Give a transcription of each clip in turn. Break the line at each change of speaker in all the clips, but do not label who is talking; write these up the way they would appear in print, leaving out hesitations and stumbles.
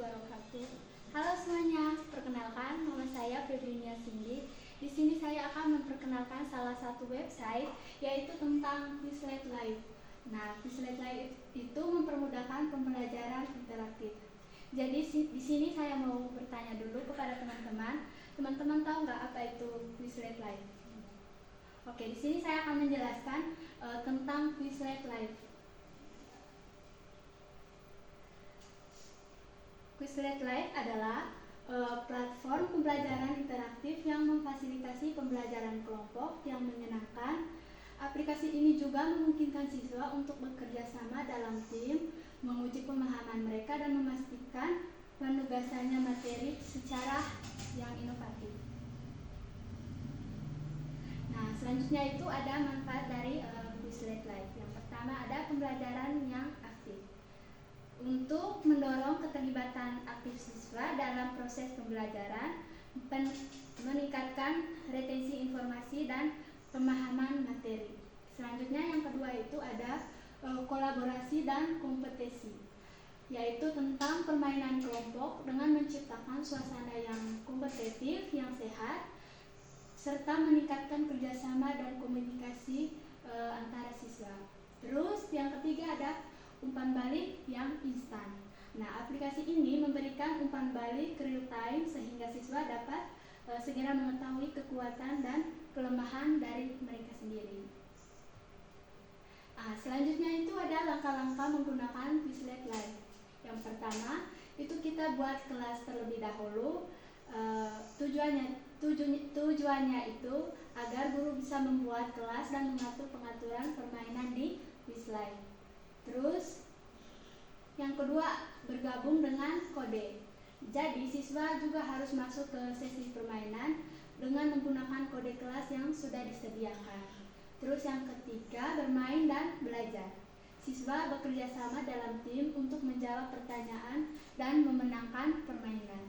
wabarakatuh. Halo semuanya, perkenalkan nama saya Febrinia Cindy. Di sini saya akan memperkenalkan salah satu website yaitu tentang Quizlet Live. Nah, Quizlet Live itu mempermudahkan pembelajaran interaktif. Jadi di sini saya mau bertanya dulu kepada teman-teman. Teman-teman tahu nggak apa itu Quizlet Live? Oke, di sini saya akan menjelaskan tentang Quizlet Live. Quizlet Live adalah platform pembelajaran interaktif yang memfasilitasi pembelajaran kelompok yang menyenangkan. Aplikasi ini juga memungkinkan siswa untuk bekerja sama dalam tim, menguji pemahaman mereka dan memastikan penugasannya materi secara yang inovatif. Nah, selanjutnya itu ada manfaat dari Quizlet Live. Yang pertama ada pembelajaran yang aktif. Untuk mendorong keterlibatan aktif siswa dalam proses pembelajaran, meningkatkan retensi informasi dan pemahaman materi. Selanjutnya yang kedua itu ada kolaborasi dan kompetisi, yaitu tentang permainan kelompok dengan menciptakan suasana yang kompetitif, yang sehat, serta meningkatkan kerjasama dan komunikasi antara siswa. Terus yang ketiga ada umpan balik yang instan. Nah, aplikasi ini memberikan umpan balik real time sehingga siswa dapat segera mengetahui kekuatan dan kelemahan dari mereka sendiri. Selanjutnya itu ada langkah-langkah menggunakan Quizlet Live. Yang pertama, itu kita buat kelas terlebih dahulu. Tujuannya itu agar guru bisa membuat kelas dan mengatur pengaturan permainan di Quizlet. Terus yang kedua, bergabung dengan kode. Jadi siswa juga harus masuk ke sesi permainan dengan menggunakan kode kelas yang sudah disediakan. Terus yang ketiga, bermain dan belajar. Siswa bekerja sama dalam tim untuk menjawab pertanyaan dan memenangkan permainan.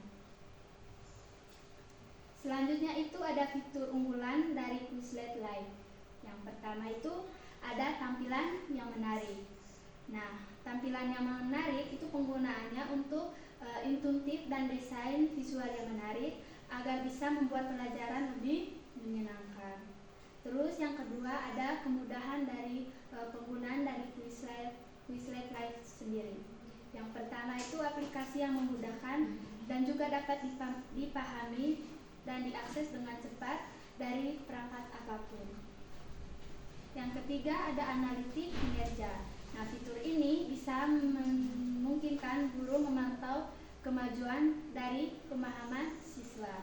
Selanjutnya itu ada fitur unggulan dari Quizlet Live. Yang pertama itu ada tampilan yang menarik. Nah, tampilan yang menarik itu penggunaannya untuk intuitif dan desain visual yang menarik agar bisa membuat pelajaran lebih menyenangkan. Terus yang kedua ada kemudahan dari penggunaan dari Quizlet Live sendiri. Yang pertama itu aplikasi yang memudahkan dan juga dapat dipahami dan diakses dengan cepat dari perangkat apapun. Yang ketiga ada analitik kinerja. Nah, fitur ini bisa memungkinkan guru memantau kemajuan dari pemahaman siswa.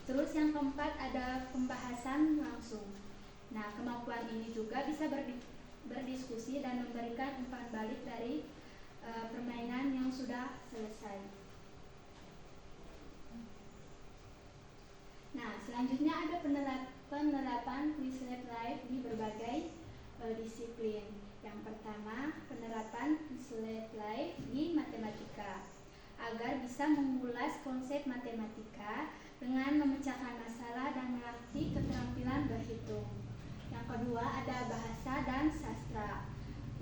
Terus yang keempat ada pembahasan langsung. Nah, kemampuan ini juga bisa berdiskusi dan memberikan umpan balik dari permainan yang sudah selesai. Nah, selanjutnya ada penerapan Quizlet Live di berbagai disiplin. Yang pertama, penerapan Quizlet Live di matematika agar bisa mengulas konsep matematika dengan memecahkan masalah dan melatih keterampilan berhitung. Yang kedua, ada bahasa dan sastra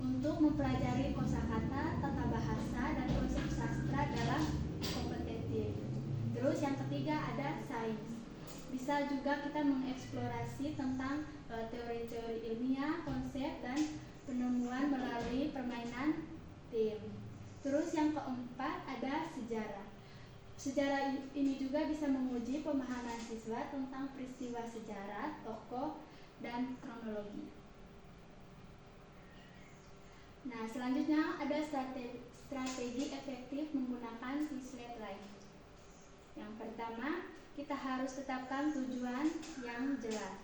untuk mempelajari kosakata, tata bahasa, dan konsep sastra dalam kompetitif. Terus yang ketiga ada sains. Bisa juga kita mengeksplorasi tentang teori-teori ilmiah, konsep, dan penemuan melalui permainan tim. Terus yang keempat ada sejarah. Sejarah ini juga bisa menguji pemahaman siswa tentang peristiwa sejarah, tokoh, dan kronologi. Nah, selanjutnya ada strategi efektif menggunakan Quizlet Live. Yang pertama, kita harus tetapkan tujuan yang jelas.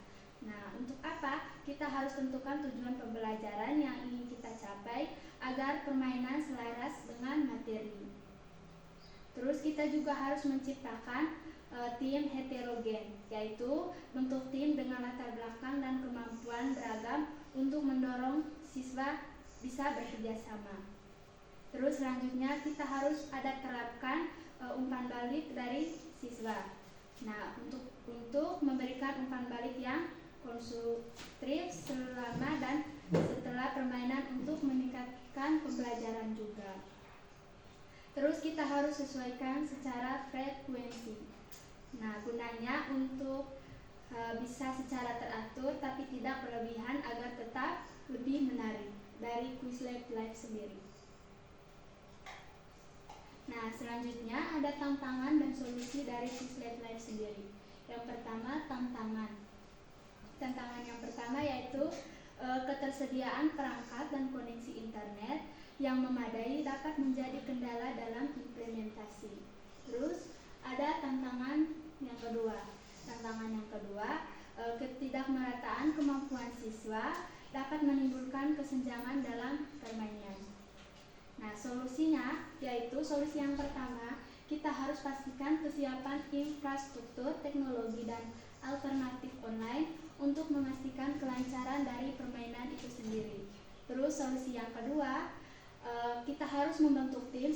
Nah, untuk apa? Kita harus tentukan tujuan pembelajaran yang ingin kita capai agar permainan selaras dengan materi. Terus kita juga harus menciptakan tim heterogen, yaitu bentuk tim dengan latar belakang dan kemampuan beragam untuk mendorong siswa bisa bekerja sama. Terus selanjutnya kita harus ada terapkan umpan balik dari siswa. Nah, untuk memberikan umpan balik yang konstruktif selama dan setelah permainan untuk meningkatkan pembelajaran juga. Terus kita harus sesuaikan secara frekuensi. Nah, gunanya untuk bisa secara teratur tapi tidak berlebihan agar tetap lebih menarik dari Quizlet Live sendiri. Nah, selanjutnya ada tantangan dan solusi dari Quizlet Live sendiri. Yang pertama, tantangan. Tantangan yang pertama yaitu ketersediaan perangkat dan koneksi internet yang memadai dapat menjadi kendala dalam implementasi. Terus ada tantangan yang kedua. Tantangan yang kedua, ketidakmerataan kemampuan siswa dapat menimbulkan kesenjangan dalam permainan. Nah, solusinya yaitu solusi yang pertama, kita harus pastikan kesiapan infrastruktur, teknologi, dan alternatif online untuk memastikan kelancaran dari permainan itu sendiri. Terus solusi yang kedua, kita harus membentuk tim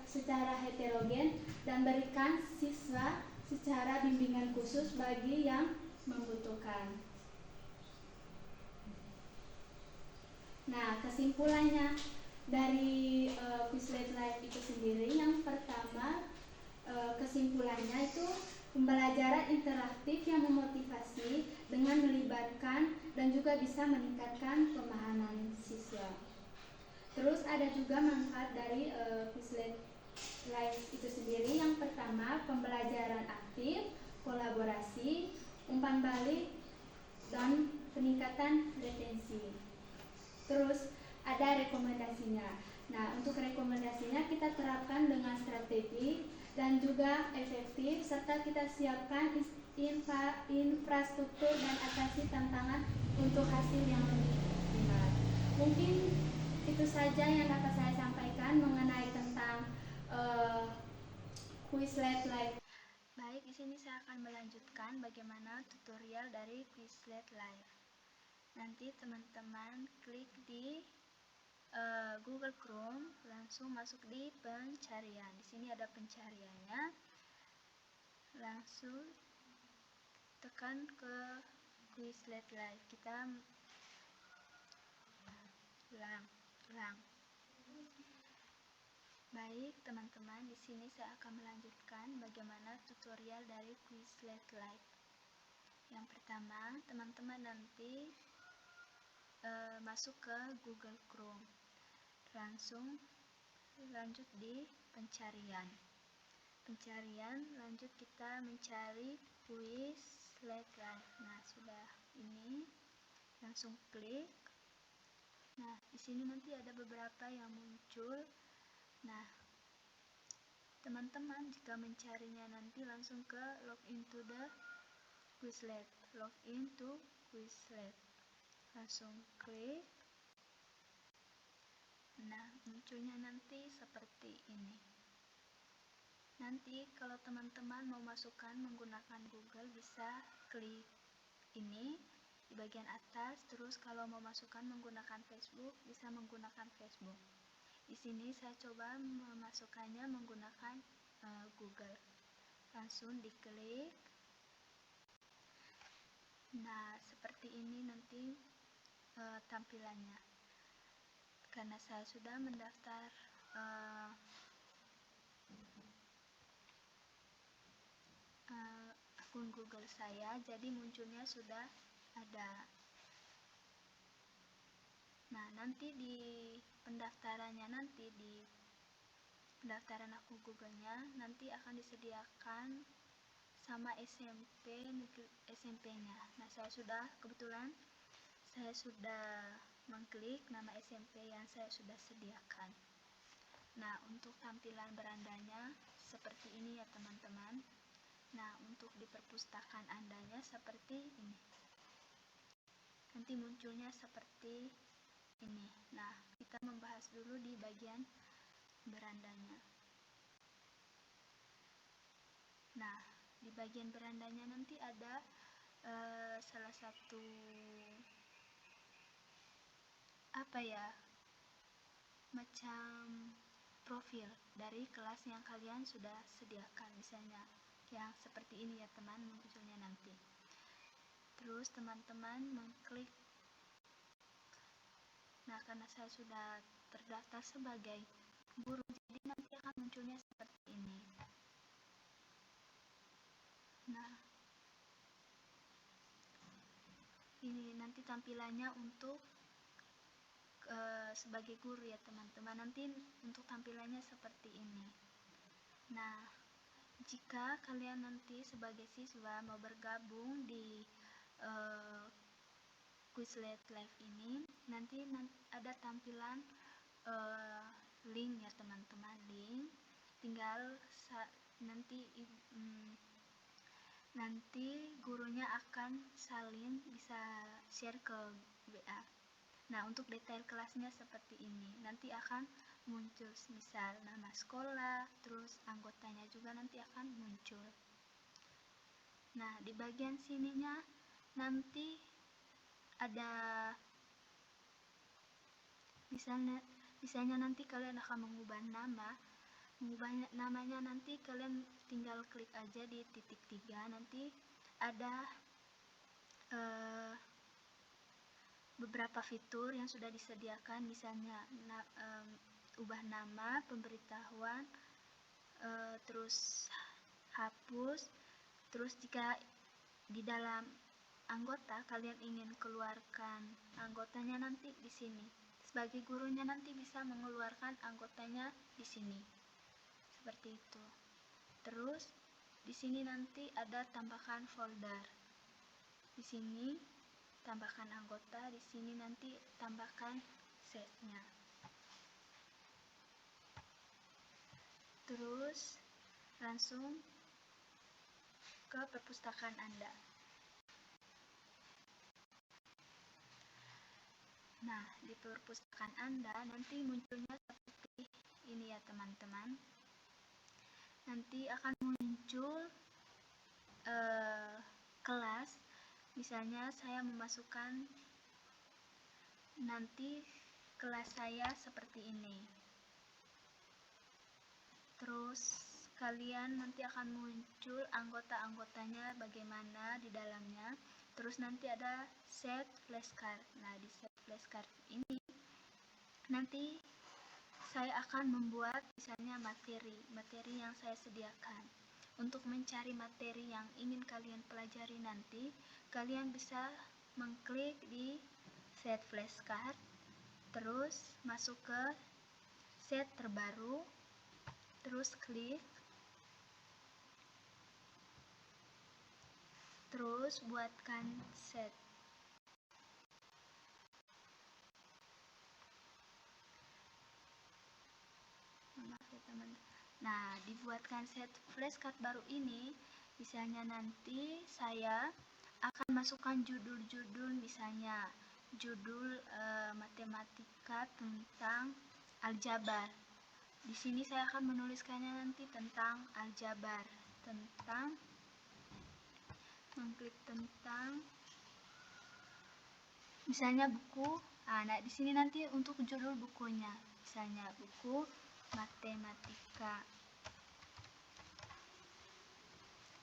secara heterogen dan berikan siswa secara bimbingan khusus bagi yang membutuhkan. Nah, kesimpulannya dari Quizlet Live itu sendiri, yang pertama, kesimpulannya itu pembelajaran interaktif yang memotivasi dengan melibatkan dan juga bisa meningkatkan pemahaman siswa. Terus ada juga manfaat dari Quizlet Live itu sendiri. Yang pertama, pembelajaran aktif, kolaborasi, umpan balik, dan peningkatan retensi. Terus ada rekomendasinya. Nah, untuk rekomendasinya kita terapkan dengan strategi dan juga efektif, serta kita siapkan infrastruktur dan atasi tantangan untuk hasil yang lebih optimal. Mungkin itu saja yang dapat saya sampaikan mengenai tentang Quizlet Live. Baik, di sini saya akan melanjutkan bagaimana tutorial dari Quizlet Live. Nanti teman-teman klik di Google Chrome, langsung masuk di pencarian. Di sini ada pencariannya. Langsung tekan ke Quizlet Live. Kita ulang. Baik, teman-teman, di sini saya akan melanjutkan bagaimana tutorial dari Quizlet Live. Yang pertama, teman-teman nanti masuk ke Google Chrome. Langsung lanjut di pencarian. Lanjut kita mencari Quizlet Live. Nah, sudah ini, langsung klik. Nah, di sini nanti ada beberapa yang muncul. Nah, teman-teman jika mencarinya nanti langsung ke login to the Quizlet. Login to Quizlet. Langsung klik. Nah, munculnya nanti seperti ini. Nanti kalau teman-teman mau masukkan menggunakan Google, bisa klik ini di bagian atas. Terus kalau mau masukkan menggunakan Facebook, bisa menggunakan Facebook. Di sini saya coba memasukkannya menggunakan Google. Langsung diklik. Nah, seperti ini nanti tampilannya. Karena saya sudah mendaftar akun Google saya, jadi munculnya sudah ada. Nah, nanti di pendaftarannya, nanti di pendaftaran akun Google-nya nanti akan disediakan sama SMP-nya. Nah, kebetulan saya sudah mengklik nama SMP yang saya sudah sediakan. Nah, untuk tampilan berandanya seperti ini ya teman-teman. Nah, untuk di perpustakaan Andanya seperti ini. Nanti munculnya seperti ini. Nah, kita membahas dulu di bagian berandanya. Nah, di bagian berandanya nanti ada salah satu macam profil dari kelas yang kalian sudah sediakan, misalnya yang seperti ini ya teman, munculnya nanti. Terus teman-teman mengklik. Nah, karena saya sudah terdaftar sebagai guru, jadi nanti akan munculnya seperti ini. Nah, ini nanti tampilannya untuk sebagai guru ya teman-teman. Nanti untuk tampilannya seperti ini. Nah, jika kalian nanti sebagai siswa mau bergabung di Quizlet Live ini, nanti ada tampilan link ya teman-teman, link. Tinggal nanti gurunya akan salin, bisa share ke WA. Nah, untuk detail kelasnya seperti ini. Nanti akan muncul misal nama sekolah, terus anggotanya juga nanti akan muncul. Nah, di bagian sininya nanti ada misalnya nanti kalian akan mengubah namanya, nanti kalian tinggal klik aja di titik 3, nanti ada beberapa fitur yang sudah disediakan, misalnya ubah nama, pemberitahuan, terus hapus. Terus jika di dalam anggota kalian ingin keluarkan anggotanya, nanti di sini sebagai gurunya nanti bisa mengeluarkan anggotanya di sini seperti itu. Terus di sini nanti ada tambahkan folder, di sini tambahkan anggota, di sini nanti tambahkan setnya. Terus langsung ke perpustakaan Anda. Nah, di perpustakaan Anda nanti munculnya seperti ini ya teman-teman. Nanti akan muncul kelas. Misalnya saya memasukkan nanti kelas saya seperti ini. Terus kalian nanti akan muncul anggota-anggotanya bagaimana di dalamnya. Terus nanti ada set flashcard. Nah, di set flashcard ini nanti saya akan membuat misalnya materi yang saya sediakan. Untuk mencari materi yang ingin kalian pelajari nanti, kalian bisa mengklik di set flashcard, terus masuk ke set terbaru, terus klik, terus buatkan set. Nah, dibuatkan set flashcard baru ini, misalnya nanti saya akan masukkan judul-judul, misalnya judul matematika tentang aljabar. Di sini saya akan menuliskannya nanti tentang aljabar, mengklik tentang misalnya buku. Nah, di sini nanti untuk judul bukunya, misalnya buku matematika.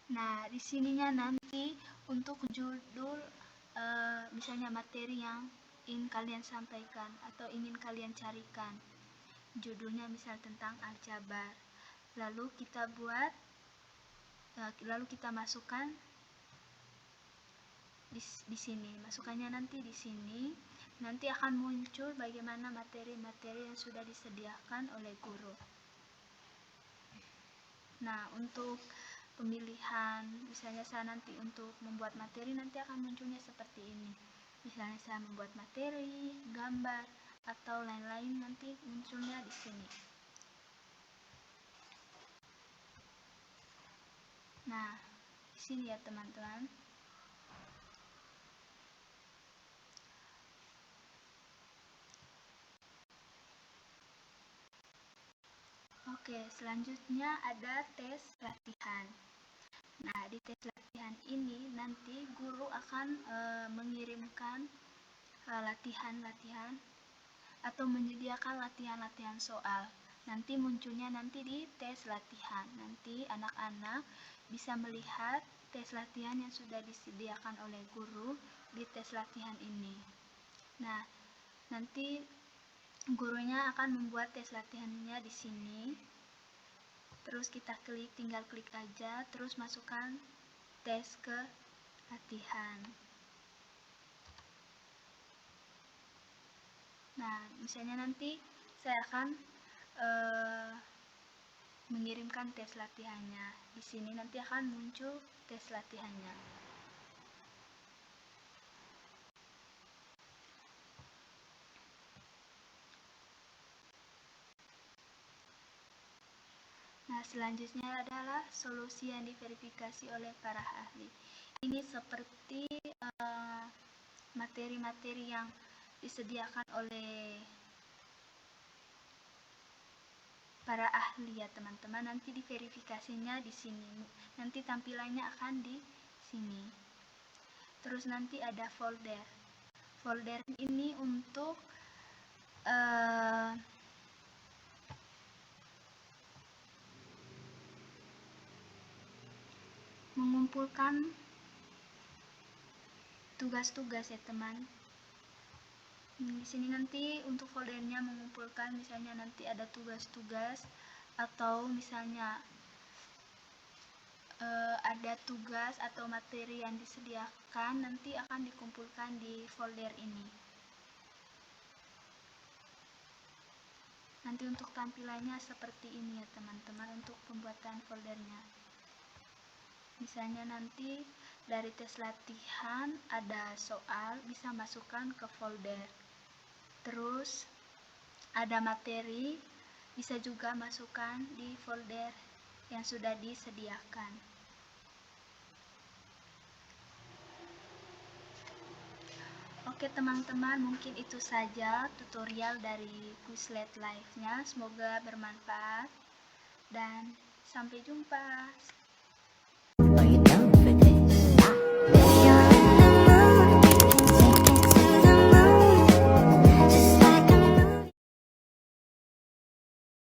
Nah, di sininya nanti untuk judul misalnya materi yang ingin kalian sampaikan atau ingin kalian carikan. Judulnya misal tentang aljabar. Lalu kita masukkan di sini. Masukannya nanti di sini. Nanti akan muncul bagaimana materi-materi yang sudah disediakan oleh guru. Nah, untuk pemilihan, misalnya saya nanti untuk membuat materi nanti akan munculnya seperti ini. Misalnya saya membuat materi, gambar, atau lain-lain, nanti munculnya di sini. Nah, di sini ya teman-teman. Oke, selanjutnya ada tes latihan. Nah, di tes latihan ini nanti guru akan mengirimkan latihan-latihan atau menyediakan latihan-latihan soal. Nanti munculnya nanti di tes latihan. Nanti anak-anak bisa melihat tes latihan yang sudah disediakan oleh guru di tes latihan ini. Nah, nanti gurunya akan membuat tes latihannya di sini. Terus kita tinggal klik aja, terus masukkan tes ke latihan. Nah, misalnya nanti saya akan mengirimkan tes latihannya. Di sini nanti akan muncul tes latihannya. Nah, selanjutnya adalah solusi yang diverifikasi oleh para ahli. Ini seperti materi-materi yang disediakan oleh para ahli ya teman-teman. Nanti diverifikasinya di sini. Nanti tampilannya akan di sini. Terus nanti ada folder. Folder ini untuk mengumpulkan tugas-tugas ya teman. Di sini nanti untuk foldernya mengumpulkan, misalnya nanti ada tugas-tugas atau misalnya ada tugas atau materi yang disediakan, nanti akan dikumpulkan di folder ini. Nanti untuk tampilannya seperti ini ya teman-teman untuk pembuatan foldernya. Misalnya nanti dari tes latihan ada soal, bisa masukkan ke folder. Terus ada materi, bisa juga masukkan di folder yang sudah disediakan. Oke teman-teman, mungkin itu saja tutorial dari Quizlet Live-nya. Semoga bermanfaat dan sampai jumpa.